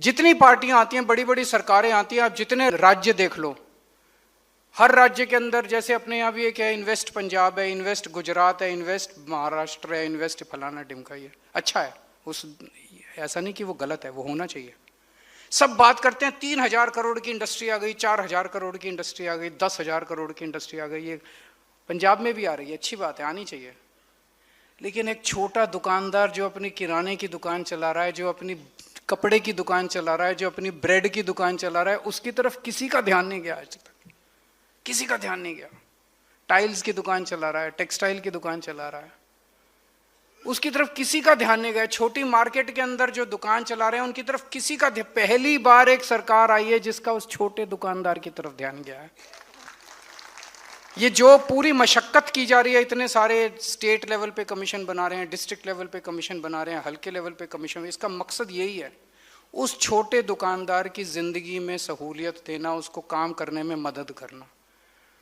जितनी पार्टियां आती हैं, बड़ी बड़ी सरकारें आती हैं, आप जितने राज्य देख लो, हर राज्य के अंदर जैसे अपने यहाँ भी एक है, इन्वेस्ट पंजाब है, इन्वेस्ट गुजरात है, इन्वेस्ट महाराष्ट्र है, इन्वेस्ट फलाना ढिमका, ये अच्छा है, उस ऐसा नहीं कि वो गलत है, वो होना चाहिए। सब बात करते हैं 3,000 करोड़ की इंडस्ट्री आ गई, 4,000 करोड़ की इंडस्ट्री आ गई, 10,000 करोड़ की इंडस्ट्री आ गई, ये पंजाब में भी आ रही है, अच्छी बात है, आनी चाहिए। लेकिन एक छोटा दुकानदार जो अपनी किराने की दुकान चला रहा है, जो अपनी कपड़े की दुकान चला रहा है, जो अपनी ब्रेड की दुकान चला रहा है, उसकी तरफ किसी का ध्यान नहीं गया आज तक, किसी का ध्यान नहीं गया। टाइल्स की दुकान चला रहा है, टेक्सटाइल की दुकान चला रहा है, उसकी तरफ किसी का ध्यान नहीं गया। छोटी मार्केट के अंदर जो दुकान चला रहे हैं उनकी तरफ किसी का, पहली बार एक सरकार आई है जिसका उस छोटे दुकानदार की तरफ ध्यान गया है। ये जो पूरी मशक्कत की जा रही है, इतने सारे स्टेट लेवल पे कमीशन बना रहे हैं, डिस्ट्रिक्ट लेवल पे कमीशन बना रहे हैं, हल्के लेवल पे कमीशन, इसका मकसद यही है उस छोटे दुकानदार की जिंदगी में सहूलियत देना, उसको काम करने में मदद करना।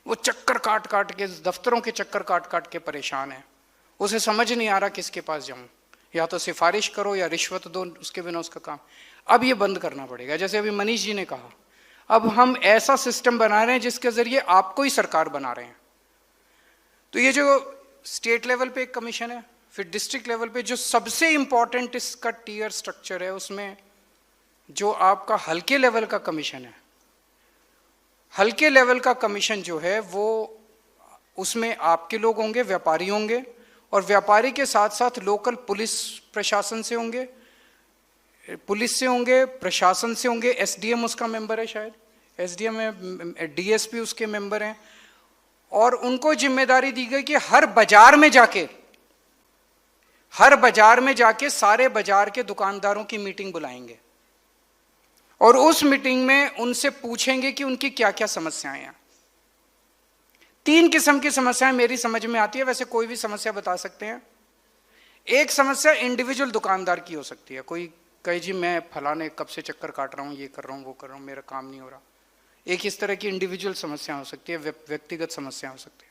वो चक्कर काट काट के, दफ्तरों के चक्कर काट काट के परेशान है, उसे समझ नहीं आ रहा किसके पास जाऊं, या तो सिफारिश करो या रिश्वत दो, उसके बिना उसका काम। अब ये बंद करना पड़ेगा। जैसे अभी मनीष जी ने कहा, अब हम ऐसा सिस्टम बना रहे हैं जिसके जरिए आपको ही सरकार बना रहे हैं। तो ये जो स्टेट लेवल पे एक कमीशन है, फिर डिस्ट्रिक्ट लेवल पे जो सबसे इंपॉर्टेंट इसका टीयर स्ट्रक्चर है, उसमें जो आपका हल्के लेवल का कमीशन है, हल्के लेवल का कमीशन जो है वो, उसमें आपके लोग होंगे, व्यापारी होंगे, और व्यापारी के साथ साथ लोकल पुलिस प्रशासन से होंगे, पुलिस से होंगे, प्रशासन से होंगे, एसडीएम उसका मेंबर है, शायद एसडीएम है, डीएसपी उसके मेंबर हैं, और उनको जिम्मेदारी दी गई कि हर बाजार में जाके सारे बाजार के दुकानदारों की मीटिंग बुलाएंगे, और उस मीटिंग में उनसे पूछेंगे कि उनकी क्या क्या समस्याएं हैं। 3 किस्म की समस्याएं मेरी समझ में आती है, वैसे कोई भी समस्या बता सकते हैं। एक समस्या इंडिविजुअल दुकानदार की हो सकती है, कोई कहे जी मैं फलाने कब से चक्कर काट रहा हूँ, ये कर रहा हूँ, वो कर रहा हूँ, मेरा काम नहीं हो रहा। एक इस तरह की इंडिविजुअल समस्या हो सकती है, व्यक्तिगत समस्या हो सकती है।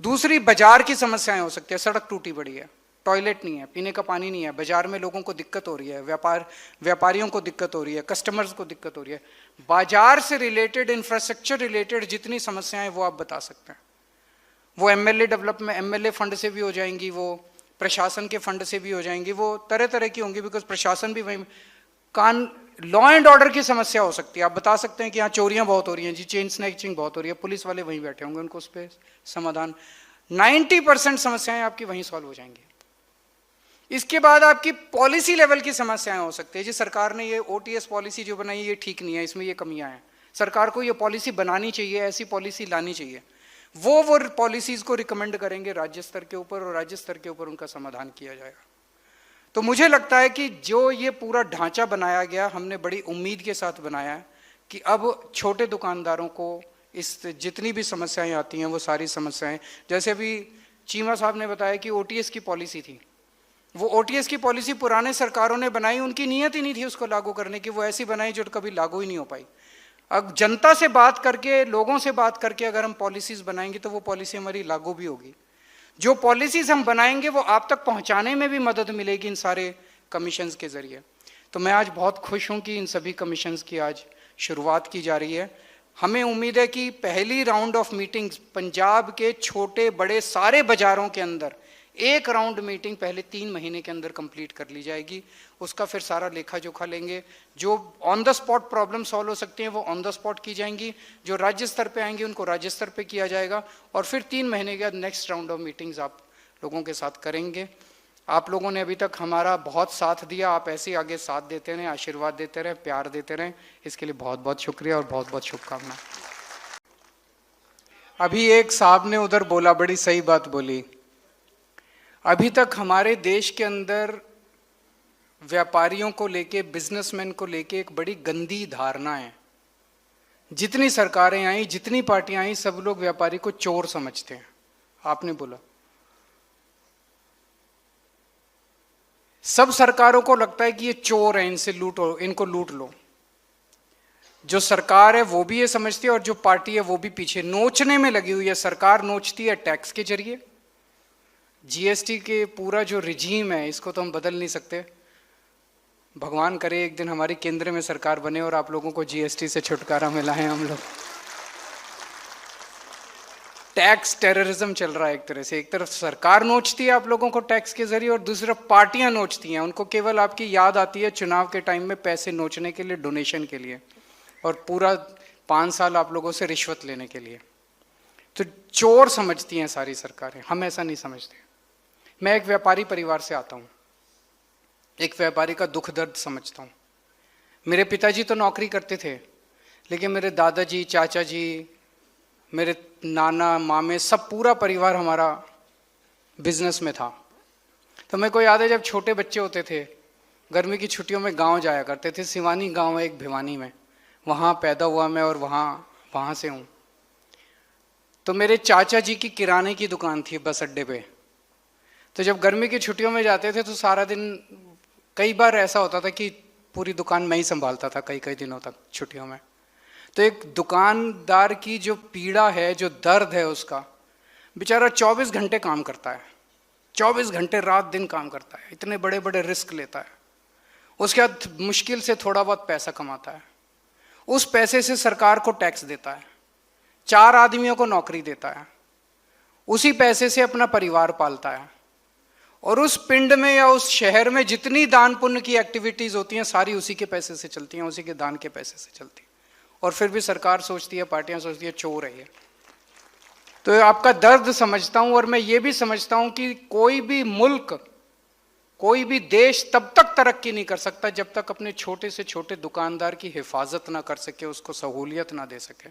दूसरी बाजार की समस्याएं हो सकती है, सड़क टूटी पड़ी है, टॉयलेट नहीं है, पीने का पानी नहीं है, बाजार में लोगों को दिक्कत हो रही है, व्यापारियों को दिक्कत हो रही है, कस्टमर्स को दिक्कत हो रही है। बाजार से रिलेटेड, इंफ्रास्ट्रक्चर रिलेटेड जितनी समस्याएं वो आप बता सकते हैं। वो एमएलए डेवलपमेंट, एमएलए फंड से भी हो जाएंगी, वो प्रशासन के फंड से भी हो जाएंगी, वो तरह तरह की होंगी, बिकॉज प्रशासन भी वही। लॉ एंड ऑर्डर की समस्या हो सकती है, आप बता सकते हैं कि यहाँ चोरियां बहुत हो रही हैं जी, चेन स्नैचिंग बहुत हो रही है, पुलिस वाले वहीं बैठे होंगे, उनको उस पर समाधान, 90% समस्याएं आपकी वहीं सॉल्व हो जाएंगी। इसके बाद आपकी पॉलिसी लेवल की समस्याएं हो सकती है जी, सरकार ने ये ओटीएस पॉलिसी जो बनाई ये ठीक नहीं है, इसमें ये कमियां हैं, सरकार को ये पॉलिसी बनानी चाहिए, ऐसी पॉलिसी लानी चाहिए। वो पॉलिसीज को रिकमेंड करेंगे राज्य स्तर के ऊपर, और राज्य स्तर के ऊपर उनका समाधान किया जाएगा। तो मुझे लगता है कि जो ये पूरा ढांचा बनाया गया, हमने बड़ी उम्मीद के साथ बनाया है कि अब छोटे दुकानदारों को इस जितनी भी समस्याएं आती हैं वो सारी समस्याएं, जैसे अभी चीमा साहब ने बताया कि ओटीएस की पॉलिसी थी, वो ओटीएस की पॉलिसी पुराने सरकारों ने बनाई, उनकी नीयत ही नहीं थी उसको लागू करने की, वो ऐसी बनाई जो कभी लागू ही नहीं हो पाई। अब जनता से बात करके, लोगों से बात करके अगर हम पॉलिसीज बनाएंगे तो वो पॉलिसी हमारी लागू भी होगी। जो पॉलिसीज हम बनाएंगे वो आप तक पहुंचाने में भी मदद मिलेगी इन सारे कमीशंस के जरिए। तो मैं आज बहुत खुश हूं कि इन सभी कमीशंस की आज शुरुआत की जा रही है। हमें उम्मीद है कि पहली राउंड ऑफ मीटिंग्स पंजाब के छोटे बड़े सारे बाजारों के अंदर एक राउंड मीटिंग पहले 3 महीने के अंदर कंप्लीट कर ली जाएगी। उसका फिर सारा लेखा जोखा लेंगे, जो on the spot problem solve हो सकती हैं वो ऑन द स्पॉट की जाएंगी, जो राज्य स्तर पे आएंगी उनको राज्य स्तर पे किया जाएगा, और फिर 3 महीने के बाद नेक्स्ट राउंड ऑफ मीटिंग्स आप लोगों के साथ करेंगे। आप लोगों ने अभी तक हमारा बहुत साथ दिया, आप ऐसे ही आगे साथ देते रहें, आशीर्वाद देते रहें, प्यार देते रहें, इसके लिए बहुत बहुत शुक्रिया और बहुत बहुत शुभकामनाएं। अभी एक साहब ने उधर बोला, बड़ी सही बात बोली, अभी तक हमारे देश के अंदर व्यापारियों को लेके, बिजनेसमैन को लेके एक बड़ी गंदी धारणा है। जितनी सरकारें आई, जितनी पार्टियां आई, सब लोग व्यापारी को चोर समझते हैं। आपने बोला सब सरकारों को लगता है कि ये चोर है, इनसे लूटो, इनको लूट लो। जो सरकार है वो भी ये समझती है और जो पार्टी है वो भी पीछे नोचने में लगी हुई है। सरकार नोचती है टैक्स के जरिए, जीएसटी के पूरा जो रिजीम है इसको तो हम बदल नहीं सकते, भगवान करे एक दिन हमारी केंद्र में सरकार बने और आप लोगों को जीएसटी से छुटकारा मिला है। हम लोग टैक्स टेररिज्म चल रहा है एक तरह से, एक तरफ सरकार नोचती है आप लोगों को टैक्स के जरिए और दूसरी तरफ पार्टियां नोचती हैं। उनको केवल आपकी याद आती है चुनाव के टाइम में पैसे नोचने के लिए, डोनेशन के लिए, और पूरा 5 साल आप लोगों से रिश्वत लेने के लिए। तो चोर समझती हैं सारी सरकारें, हम ऐसा नहीं समझते। मैं एक व्यापारी परिवार से आता हूँ, एक व्यापारी का दुख दर्द समझता हूँ। मेरे पिताजी तो नौकरी करते थे, लेकिन मेरे दादाजी, चाचा जी, मेरे नाना, मामे, सब पूरा परिवार हमारा बिजनेस में था। तो मेरे को याद है जब छोटे बच्चे होते थे, गर्मी की छुट्टियों में गांव जाया करते थे। सिवानी गांव है एक भिवानी में, वहाँ पैदा हुआ मैं और वहाँ से हूँ। तो मेरे चाचा जी की किराने की दुकान थी बस अड्डे पे। तो जब गर्मी की छुट्टियों में जाते थे तो सारा दिन, कई बार ऐसा होता था कि पूरी दुकान मैं ही संभालता था कई कई दिनों तक छुट्टियों में। तो एक दुकानदार की जो पीड़ा है, जो दर्द है उसका, बेचारा 24 घंटे काम करता है, 24 घंटे रात दिन काम करता है, इतने बड़े बड़े रिस्क लेता है, उसके बाद मुश्किल से थोड़ा बहुत पैसा कमाता है। उस पैसे से सरकार को टैक्स देता है, 4 आदमियों को नौकरी देता है, उसी पैसे से अपना परिवार पालता है। और उस पिंड में या उस शहर में जितनी दान पुण्य की एक्टिविटीज होती हैं सारी उसी के पैसे से चलती हैं, उसी के दान के पैसे से चलती हैं। और फिर भी सरकार सोचती है, पार्टियां सोचती है चोर है ये। तो आपका दर्द समझता हूं, और मैं ये भी समझता हूं कि कोई भी मुल्क, कोई भी देश तब तक तरक्की नहीं कर सकता जब तक अपने छोटे से छोटे दुकानदार की हिफाजत ना कर सके, उसको सहूलियत ना दे सके।